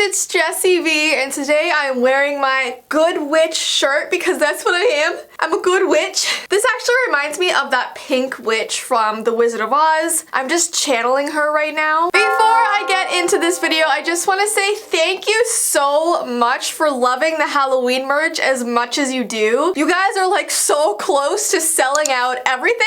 it's Jessie V, and today I'm wearing my Good Witch shirt because that's what I am. I'm a good witch. This actually reminds me of that pink witch from The Wizard of Oz. I'm just channeling her right now. Before I get into this video, I just want to say thank you so much for loving the Halloween merch as much as you do. You guys are like so close to selling out everything,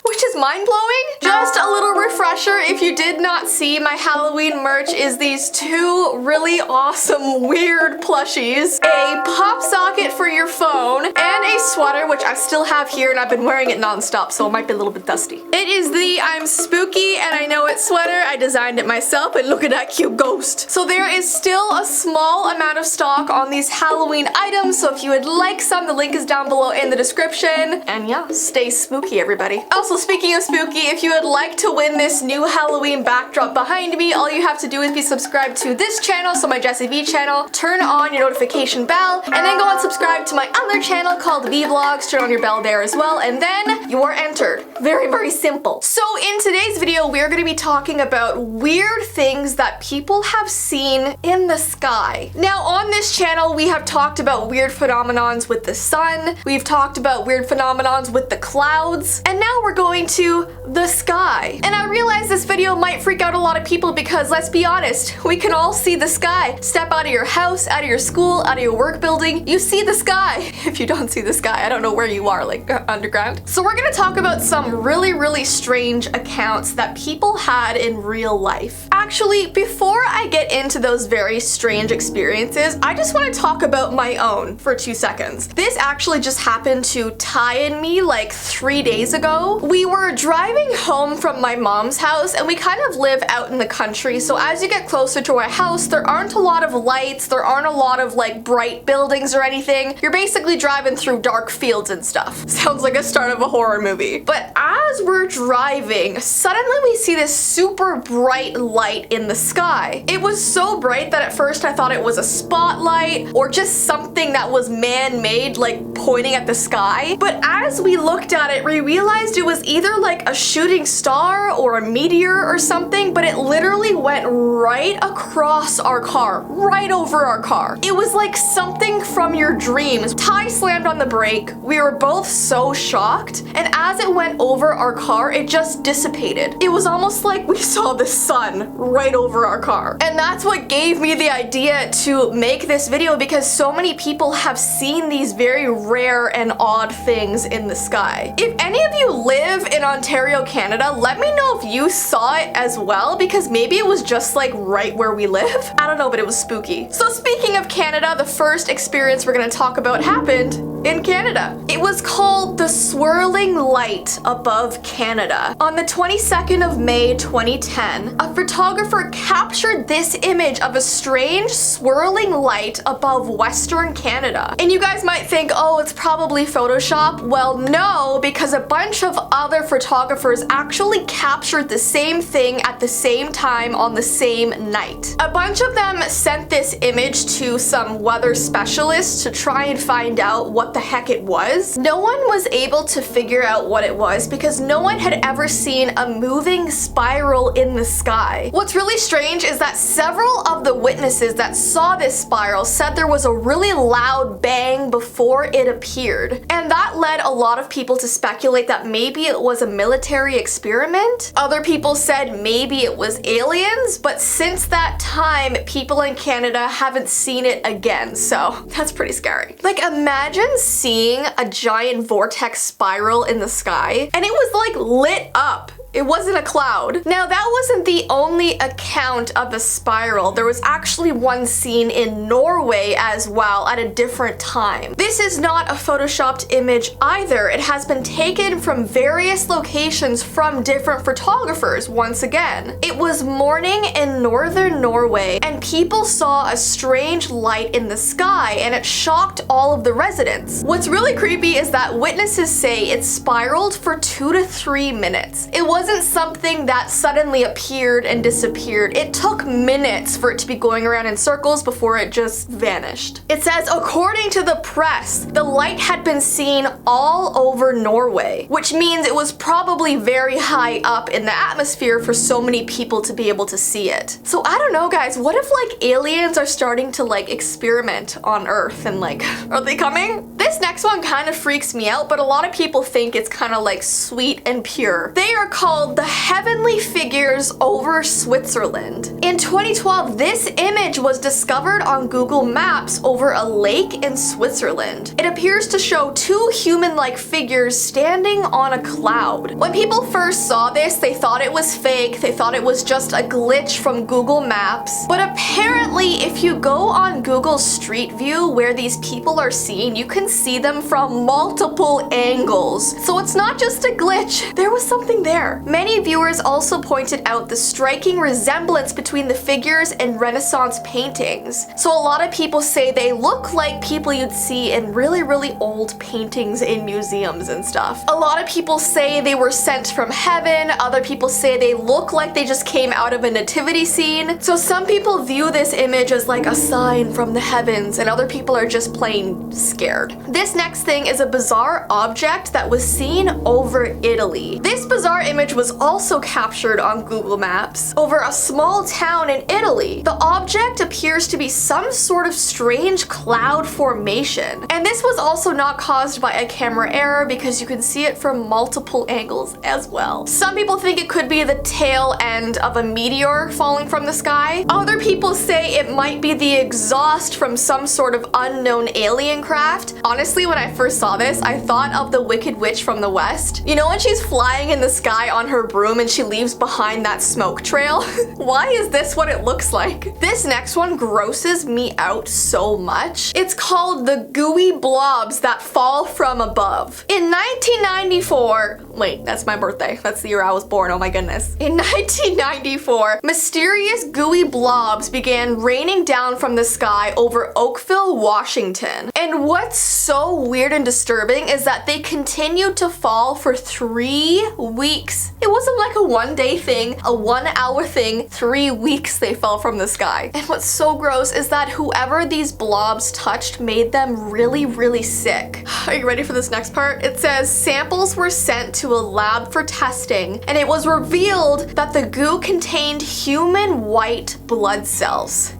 which is mind-blowing. Just a little refresher, if you did not see, my Halloween merch is these two really awesome weird plushies, a pop socket for your phone, and a sweater, which I still have here and I've been wearing it non-stop, so it might be a little bit dusty. It is the I'm Spooky and I Know It sweater. I designed it myself, and look at that cute ghost. So there is still a small amount of stock on these Halloween items, so if you would like some, the link is down below in the description. And yeah, stay spooky, everybody. Also, speaking of spooky, if you would like to win this new Halloween backdrop behind me, all you have to do is be subscribed to this channel, so my Jessie V channel, turn on your notification bell, and then go and subscribe to my other channel called V-Vlogs, turn on your bell there as well, and then you are entered. Very, very simple. So in today's video, we're going to be talking about weird things that people have seen in the sky. Now on this channel, we have talked about weird phenomenons with the sun, we've talked about weird phenomenons with the clouds, and now we're going to the sky. And I realize this video might freak out a lot of people because, let's be honest, we can all see the sky. Step out of your house, out of your school, out of your work building, you see the sky. If you don't see the sky, I don't know where you are, like underground. So we're gonna talk about some really strange accounts that people had in real life. Actually, before I get into those very strange experiences, I just want to talk about my own for 2 seconds. This actually just happened to Ty and me like 3 days ago. We were driving home from my mom's house, and we kind of live out in the country, so as you get closer to our house, there aren't a lot of lights, there aren't a lot of like bright buildings or anything. You're basically driving through dark fields and stuff. Sounds like a start of a horror movie. But as we're driving, suddenly we see this super bright light in the sky. It was so bright that at first I thought it was a spotlight or just something that was man-made, like pointing at the sky. But as we looked at it, we realized it was either like a shooting star or a meteor or something, but it literally went right across our car, right over our car. It was like something from your dreams. Ty slammed on the brake. We were both so shocked, and as it went over our car, it just dissipated. It was almost like we saw the sun right over our car. And that's what gave me the idea to make this video, because so many people have seen these very rare and odd things in the sky. If any of you live in Ontario, Canada, let me know if you saw it as well, because maybe it was just like right where we live. I don't know, but it was spooky. So speaking of Canada, the first experience we're gonna talk about happened in Canada. It was called the Swirling Light above Canada. On the 22nd of May 2010, a photographer captured this image of a strange swirling light above Western Canada. And you guys might think, oh, it's probably Photoshop. Well, no, because a bunch of other photographers actually captured the same thing at the same time on the same night. A bunch of them sent this image to some weather specialists to try and find out what the heck it was. No one was able to figure out what it was because no one had ever seen a moving spiral in the sky. What's really strange is that several of the witnesses that saw this spiral said there was a really loud bang before it appeared. And that led a lot of people to speculate that maybe it was a military experiment. Other people said maybe it was aliens, but since that time, people in Canada haven't seen it again, so that's pretty scary. Like, imagine seeing a giant vortex spiral in the sky, and it was like lit up. It wasn't a cloud. Now, that wasn't the only account of the spiral. There was actually one seen in Norway as well at a different time. This is not a photoshopped image either. It has been taken from various locations from different photographers once again. It was morning in northern Norway, and people saw a strange light in the sky, and it shocked all of the residents. What's really creepy is that witnesses say it spiraled for 2 to 3 minutes. It was wasn't something that suddenly appeared and disappeared. It took minutes for it to be going around in circles before it just vanished. It says, according to the press, the light had been seen all over Norway, which means it was probably very high up in the atmosphere for so many people to be able to see it. So I don't know, guys, what if like aliens are starting to like experiment on Earth and like, are they coming? This next one kind of freaks me out, but a lot of people think it's kind of like sweet and pure. They are called the heavenly figures over Switzerland. In 2012, this image was discovered on Google Maps over a lake in Switzerland. It appears to show two human-like figures standing on a cloud. When people first saw this, they thought it was fake. They thought it was just a glitch from Google Maps. But apparently, if you go on Google Street View where these people are seen, you can see them from multiple angles. So it's not just a glitch. There was something there. Many viewers also pointed out the striking resemblance between the figures and Renaissance paintings. So a lot of people say they look like people you'd see in really, really old paintings in museums and stuff. A lot of people say they were sent from heaven. Other people say they look like they just came out of a nativity scene. So some people view this image as like a sign from the heavens, and other people are just plain scared. This next thing is a bizarre object that was seen over Italy. This bizarre image was also captured on Google Maps over a small town in Italy. The object appears to be some sort of strange cloud formation. And this was also not caused by a camera error because you can see it from multiple angles as well. Some people think it could be the tail end of a meteor falling from the sky. Other people say it might be the exhaust from some sort of unknown alien craft. Honestly, when I first saw this, I thought of the Wicked Witch from the West. You know when she's flying in the sky on her broom and she leaves behind that smoke trail? Why is this what it looks like? This next one grosses me out so much. It's called the gooey blobs that fall from above. In 1994, wait, that's my birthday. That's the year I was born, oh my goodness. In 1994, mysterious gooey blobs began raining down from the sky over Oakville, Washington. And what's so weird and disturbing is that they continued to fall for 3 weeks. It wasn't like a one-day thing, a 1-hour thing. 3 weeks they fell from the sky. And what's so gross is that whoever these blobs touched made them really, really sick. Are you ready for this next part? It says samples were sent to a lab for testing, and it was revealed that the goo contained human white blood cells.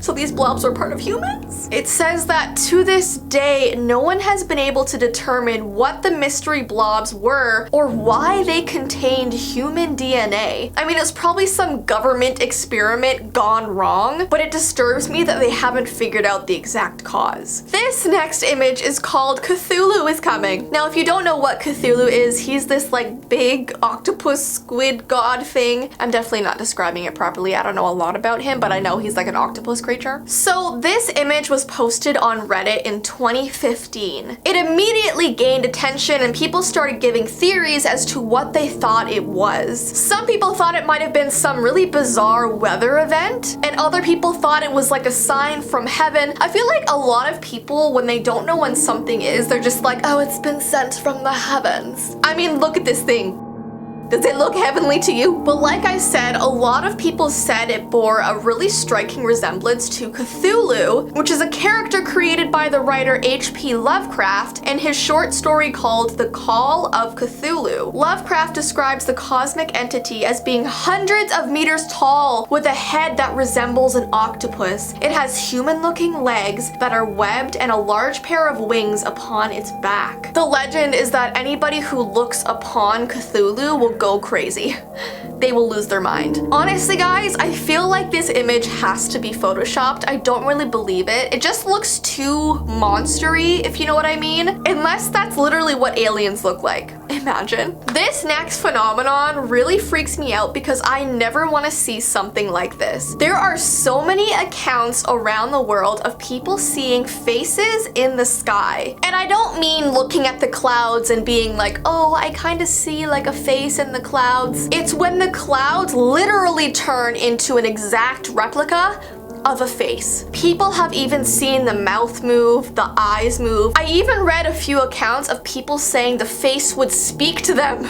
So these blobs are part of humans? It says that to this day, no one has been able to determine what the mystery blobs were or why they contained human DNA. I mean, it's probably some government experiment gone wrong, but it disturbs me that they haven't figured out the exact cause. This next image is called Cthulhu is Coming. Now, if you don't know what Cthulhu is, he's this like big octopus squid god thing. I'm definitely not describing it properly. I don't know a lot about him, but I know he's like an octopus creature. So this image was posted on Reddit in 2015. It immediately gained attention and people started giving theories as to what they thought it was. Some people thought it might have been some really bizarre weather event, and other people thought it was like a sign from heaven. I feel like a lot of people, when they don't know when something is, they're just like, oh, it's been sent from the heavens. I mean, look at this thing. Does it look heavenly to you? But like I said, a lot of people said it bore a really striking resemblance to Cthulhu, which is a character created by the writer H.P. Lovecraft and his short story called The Call of Cthulhu. Lovecraft describes the cosmic entity as being hundreds of meters tall with a head that resembles an octopus. It has human-looking legs that are webbed and a large pair of wings upon its back. The legend is that anybody who looks upon Cthulhu will go crazy. They will lose their mind. Honestly, guys, I feel like this image has to be photoshopped. I don't really believe it. It just looks too monstery, if you know what I mean. Unless that's literally what aliens look like. Imagine. This next phenomenon really freaks me out because I never want to see something like this. There are so many accounts around the world of people seeing faces in the sky. And I don't mean looking at the clouds and being like, oh, I kind of see like a face in the clouds. It's when the clouds literally turn into an exact replica of a face. People have even seen the mouth move, the eyes move. I even read a few accounts of people saying the face would speak to them.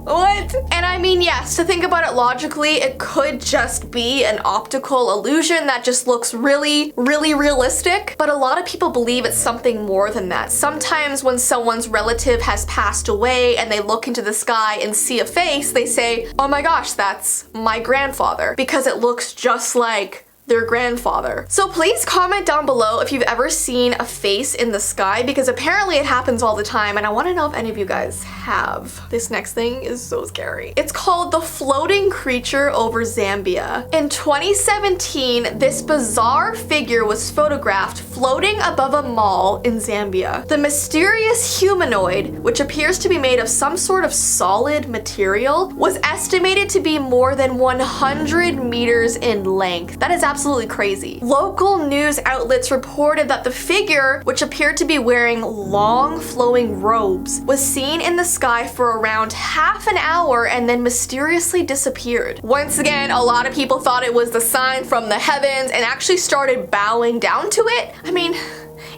What? And I mean, yes, to think about it logically, it could just be an optical illusion that just looks really, really realistic. But a lot of people believe it's something more than that. Sometimes when someone's relative has passed away and they look into the sky and see a face, they say, oh my gosh, that's my grandfather, because it looks just like their grandfather. So please comment down below if you've ever seen a face in the sky, because apparently it happens all the time and I want to know if any of you guys have. This next thing is so scary. It's called the floating creature over Zambia. In 2017, this bizarre figure was photographed floating above a mall in Zambia. The mysterious humanoid, which appears to be made of some sort of solid material, was estimated to be more than 100 meters in length. That is absolutely crazy. Local news outlets reported that the figure, which appeared to be wearing long flowing robes, was seen in the sky for around half an hour and then mysteriously disappeared. Once again, a lot of people thought it was the sign from the heavens and actually started bowing down to it. I mean,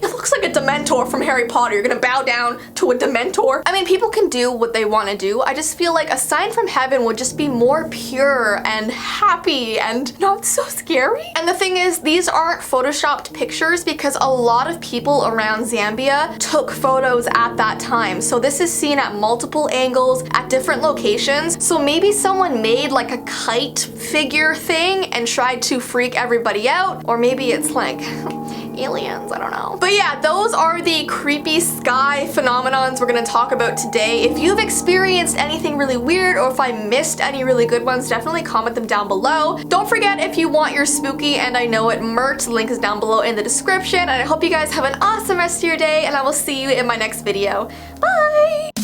it looks like a Dementor from Harry Potter. You're gonna bow down to a Dementor. I mean, people can do what they want to do. I just feel like a sign from heaven would just be more pure and happy and not so scary. And the thing is, these aren't photoshopped pictures because a lot of people around Zambia took photos at that time. So this is seen at multiple angles at different locations. So maybe someone made like a kite figure thing and tried to freak everybody out, or maybe it's like aliens, I don't know. But yeah, those are the creepy sky phenomenons we're gonna talk about today. If you've experienced anything really weird or if I missed any really good ones, definitely comment them down below. Don't forget, if you want your spooky and I know it merch, the link is down below in the description. And I hope you guys have an awesome rest of your day, and I will see you in my next video. Bye!